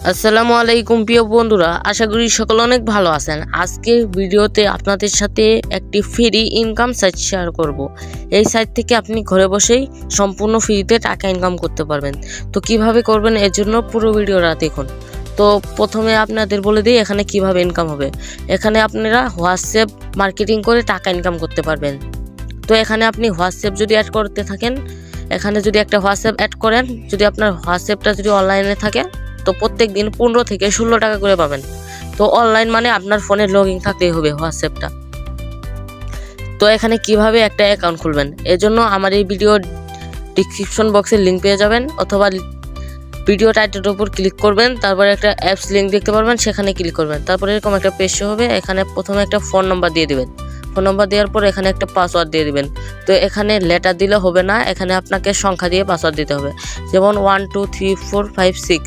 আসসালামু আলাইকুম প্রিয় বন্ধুরা, আশা করি সকলে অনেক ভালো আছেন। আজকের ভিডিওতে আপনাদের সাথে একটি ফ্রি ইনকাম সাইট শেয়ার করব। এই সাইট থেকে আপনি ঘরে বসেই সম্পূর্ণ ফ্রিতে টাকা ইনকাম করতে পারবেন। তো কিভাবে করবেন এর জন্য পুরো ভিডিওটা দেখুন। তো প্রথমে আপনাদের বলে দিই এখানে কিভাবে ইনকাম হবে। এখানে আপনারা হোয়াটসঅ্যাপ মার্কেটিং করে টাকা ইনকাম করতে পারবেন। তো এখানে আপনি হোয়াটসঅ্যাপ যদি অ্যাড করতে থাকেন, এখানে যদি একটা হোয়াটসঅ্যাপ অ্যাড করেন, যদি আপনার হোয়াটসঅ্যাপটা যদি অনলাইনে থাকে তো প্রত্যেক দিন 15 থেকে 16 টাকা করে পাবেন। তো অনলাইন মানে আপনার ফোনে লগ ইন থাকতেই হবে হোয়াটসঅ্যাপটা। তো এখানে কিভাবে একটা অ্যাকাউন্ট খুলবেন এর জন্য আমার এই ভিডিও ডিসক্রিপশন বক্সে লিঙ্ক পেয়ে যাবেন, অথবা ভিডিও টাইটেলের উপর ক্লিক করবেন, তারপরে একটা অ্যাপস লিঙ্ক দেখতে পারবেন, সেখানে ক্লিক করবেন। তারপরে এরকম একটা পেজ শো হবে। এখানে প্রথমে একটা ফোন নাম্বার দিয়ে দিবেন। ফোন নাম্বার দেওয়ার পর এখানে একটা পাসওয়ার্ড দিয়ে দিবেন। তো এখানে লেটার দিলে হবে না, এখানে আপনাকে সংখ্যা দিয়ে পাসওয়ার্ড দিতে হবে। যেমন 1 2 3 4 5 6